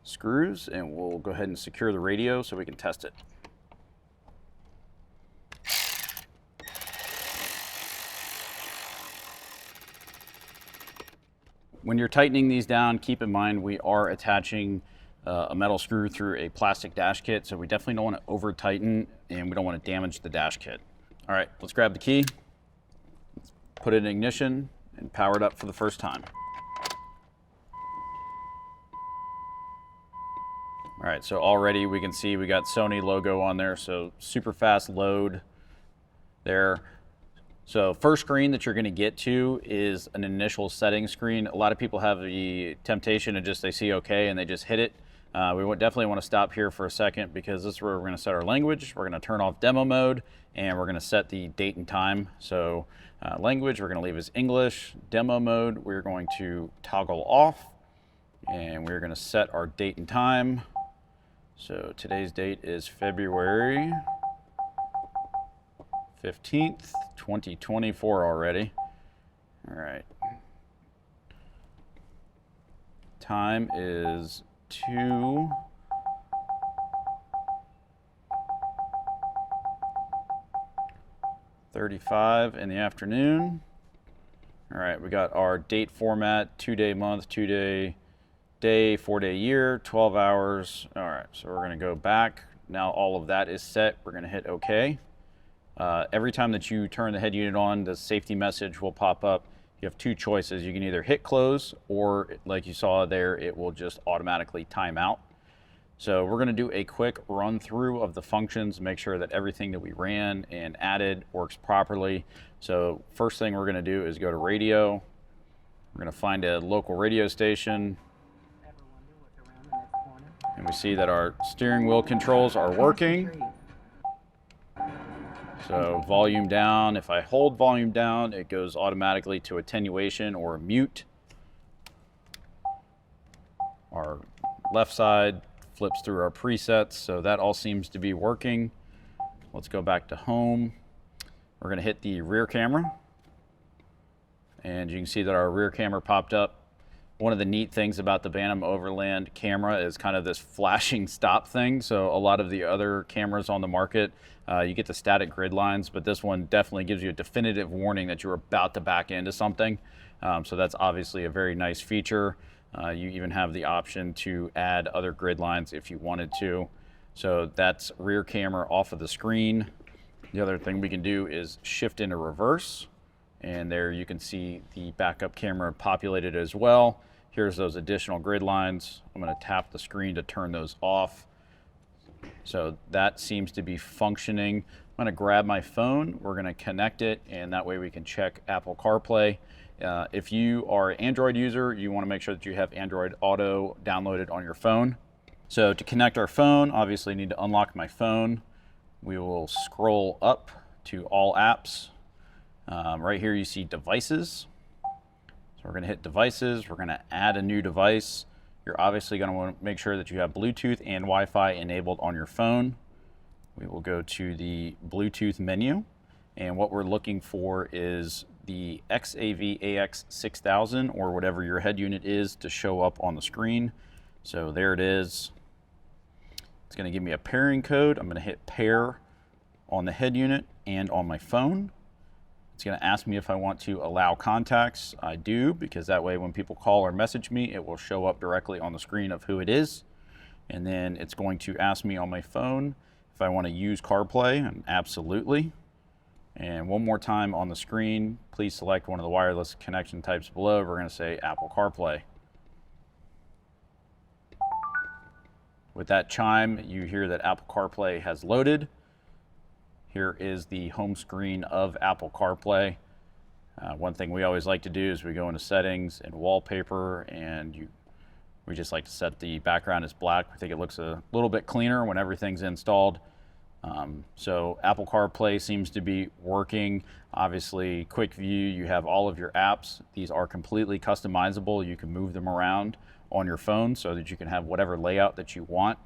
screws and we'll go ahead and secure the radio so we can test it. When you're tightening these down, keep in mind we are attaching a metal screw through a plastic dash kit, so we definitely don't want to over tighten and we don't want to damage the dash kit. All right, let's grab the key, let's put it in ignition and power it up for the first time. All right, so already we can see we got Sony logo on there, so super fast load there. So first screen that you're going to get to is an initial settings screen. A lot of people have the temptation to just, they see okay and they just hit it. We would definitely want to stop here for a second because this is where we're going to set our language. We're going to turn off demo mode and we're going to set the date and time. So language, we're going to leave as English. Demo mode, we're going to toggle off and we're going to set our date and time. So today's date is February 15th, 2024 already. All right. Time is 2:35 in the afternoon. All right, we got our date format, 2-day month, 2-day day, 4-day year, 12 hours. All right, so we're gonna go back. Now all of that is set. We're gonna hit OK. Every time that you turn the head unit on, the safety message will pop up. You have two choices. You can either hit close or, like you saw there, it will just automatically time out. So we're going to do a quick run through of the functions, make sure that everything that we ran and added works properly. So first thing we're going to do is go to radio. We're going to find a local radio station. And we see that our steering wheel controls are working. So volume down, if I hold volume down, it goes automatically to attenuation or mute. Our left side flips through our presets, so that all seems to be working. Let's go back to home. We're gonna hit the rear camera. And you can see that our rear camera popped up. One of the neat things about the Bantam Overland camera is kind of this flashing stop thing. So a lot of the other cameras on the market, you get the static grid lines, but this one definitely gives you a definitive warning that you're about to back into something. So that's obviously a very nice feature. You even have the option to add other grid lines if you wanted to. So that's rear camera off of the screen. The other thing we can do is shift into reverse. And there you can see the backup camera populated as well. Here's those additional grid lines. I'm going to tap the screen to turn those off. So that seems to be functioning. I'm going to grab my phone. We're going to connect it, and that way we can check Apple CarPlay. If you are an Android user, you want to make sure that you have Android Auto downloaded on your phone. So to connect our phone, obviously I need to unlock my phone. We will scroll up to all apps. Right here you see devices. So we're going to hit devices. We're going to add a new device. You're obviously going to want to make sure that you have Bluetooth and Wi-Fi enabled on your phone. We will go to the Bluetooth menu, and what we're looking for is the XAV-AX6000 or whatever your head unit is to show up on the screen. So there it is. It's going to give me a pairing code. I'm going to hit pair on the head unit and on my phone. It's going to ask me if I want to allow contacts. I do, because that way when people call or message me, it will show up directly on the screen of who it is. And then it's going to ask me on my phone if I want to use CarPlay, and absolutely. And one more time on the screen, please select one of the wireless connection types below. We're going to say Apple CarPlay. With that chime, you hear that Apple CarPlay has loaded. Here is the home screen of Apple CarPlay. One thing we always like to do is we go into settings and wallpaper, and we just like to set the background as black. I think it looks a little bit cleaner when everything's installed. So Apple CarPlay seems to be working. Obviously, quick view, you have all of your apps. These are completely customizable. You can move them around on your phone so that you can have whatever layout that you want.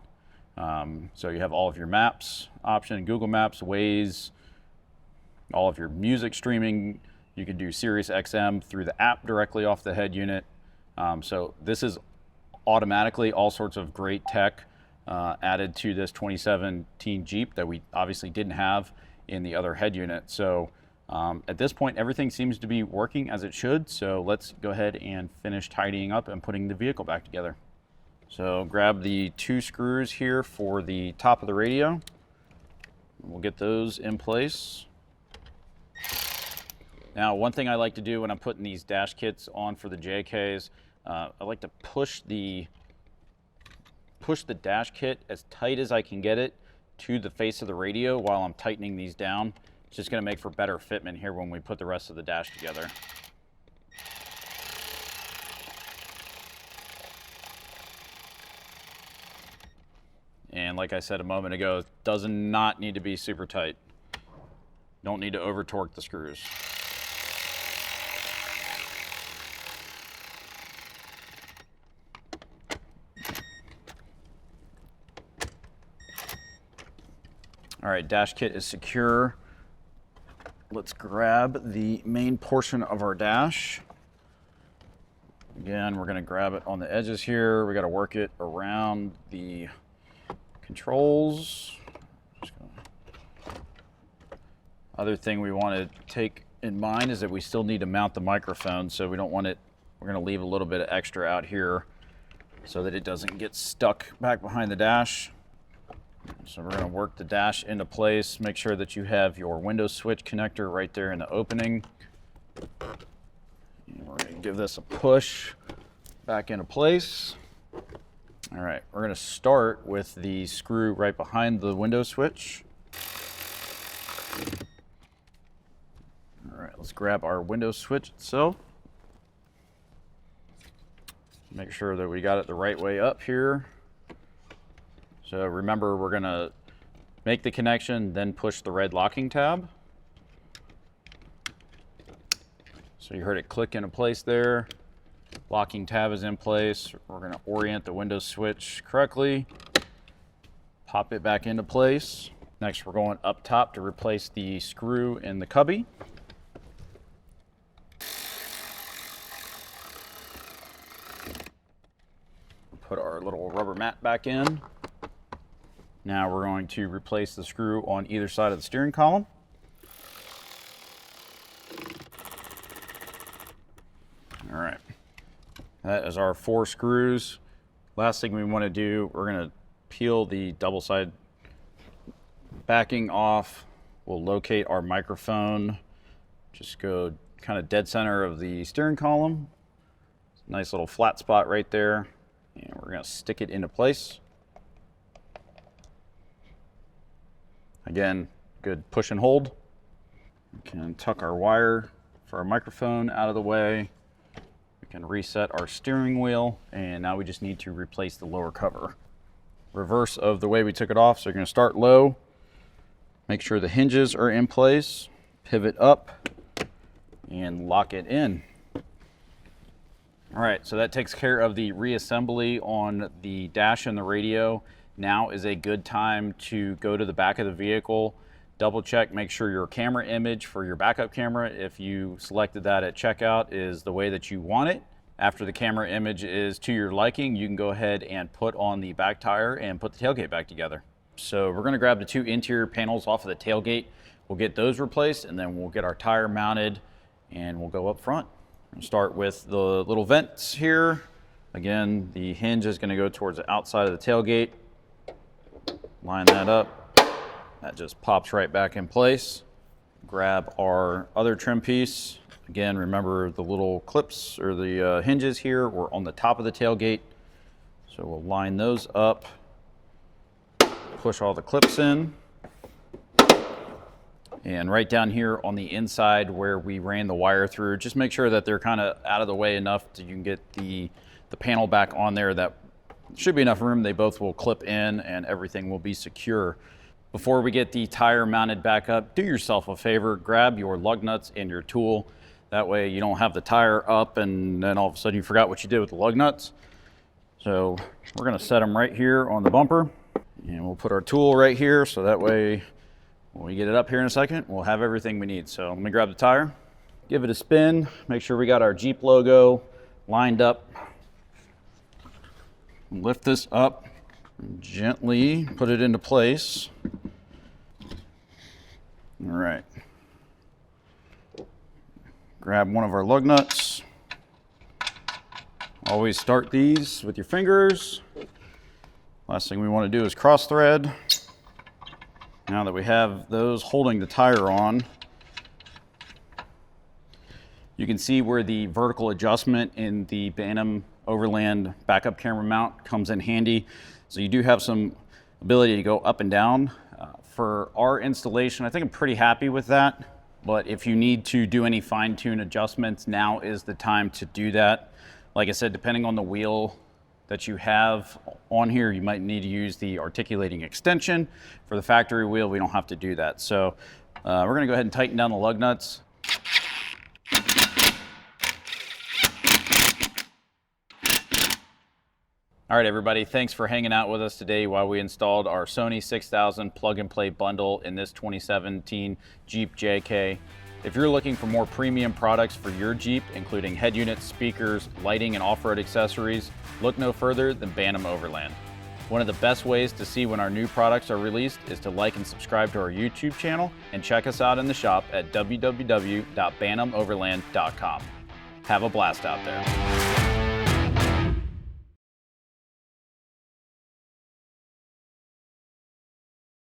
So you have all of your maps option, Google Maps, Waze, all of your music streaming. You can do Sirius XM through the app directly off the head unit. So this is automatically all sorts of great tech added to this 2017 Jeep that we obviously didn't have in the other head unit. So at this point, everything seems to be working as it should. So let's go ahead and finish tidying up and putting the vehicle back together. So grab the two screws here for the top of the radio. We'll get those in place. Now, one thing I like to do when I'm putting these dash kits on for the JKs, I like to push the dash kit as tight as I can get it to the face of the radio while I'm tightening these down. It's just going to make for better fitment here when we put the rest of the dash together. And like I said a moment ago, it does not need to be super tight. Don't need to over torque the screws. All right, dash kit is secure. Let's grab the main portion of our dash. Again, we're gonna grab it on the edges here. We gotta work it around the controls. Other thing we want to take in mind is that we still need to mount the microphone, so we don't want it, we're gonna leave a little bit of extra out here so that it doesn't get stuck back behind the dash. So we're going to work the dash into place. Make sure that you have your window switch connector right there in the opening. And we're going to give this a push back into place. All right, we're going to start with the screw right behind the window switch. All right, let's grab our window switch itself. Make sure that we got it the right way up here. So remember, we're gonna make the connection, then push the red locking tab. So you heard it click into place there. Locking tab is in place. We're gonna orient the window switch correctly. Pop it back into place. Next, we're going up top to replace the screw in the cubby. Put our little rubber mat back in. Now we're going to replace the screw on either side of the steering column. All right, that is our 4 screws. Last thing we want to do, we're going to peel the double side backing off. We'll locate our microphone. Just go kind of dead center of the steering column. Nice little flat spot right there. And we're going to stick it into place. Again, good push and hold. We can tuck our wire for our microphone out of the way. We can reset our steering wheel, and now we just need to replace the lower cover. Reverse of the way we took it off, so you're going to start low. Make sure the hinges are in place. Pivot up and lock it in. All right, so that takes care of the reassembly on the dash and the radio. Now is a good time to go to the back of the vehicle, double check, make sure your camera image for your backup camera, if you selected that at checkout, is the way that you want it. After the camera image is to your liking, you can go ahead and put on the back tire and put the tailgate back together. So we're gonna grab the 2 interior panels off of the tailgate. We'll get those replaced, and then we'll get our tire mounted, and we'll go up front. We'll start with the little vents here. Again, the hinge is gonna go towards the outside of the tailgate. Line that up. That just pops right back in place. Grab our other trim piece. Again, remember the little clips or the hinges here were on the top of the tailgate. So we'll line those up. Push all the clips in. And right down here on the inside where we ran the wire through, just make sure that they're kind of out of the way enough that you can get the panel back on there. That should be enough room. They both will clip in and everything will be secure. Before we get the tire mounted back up, do yourself a favor, grab your lug nuts and your tool. That way you don't have the tire up and then all of a sudden you forgot what you did with the lug nuts. So we're gonna set them right here on the bumper, and we'll put our tool right here so that way when we get it up here in a second, we'll have everything we need. So let me grab the tire, give it a spin, make sure we got our Jeep logo lined up. Lift this up, and gently put it into place. All right. Grab one of our lug nuts. Always start these with your fingers. Last thing we want to do is cross thread. Now that we have those holding the tire on, you can see where the vertical adjustment in the Bantam Overland backup camera mount comes in handy. So you do have some ability to go up and down. For our installation, I think I'm pretty happy with that. But if you need to do any fine-tune adjustments, now is the time to do that. Like I said, depending on the wheel that you have on here. You might need to use the articulating extension. For the factory wheel, we don't have to do that. So we're gonna go ahead and tighten down the lug nuts. All right, everybody, thanks for hanging out with us today while we installed our Sony 6000 plug-and-play bundle in this 2017 Jeep JK. If you're looking for more premium products for your Jeep, including head units, speakers, lighting, and off-road accessories, look no further than Bantam Overland. One of the best ways to see when our new products are released is to like and subscribe to our YouTube channel and check us out in the shop at www.bantamoverland.com. Have a blast out there.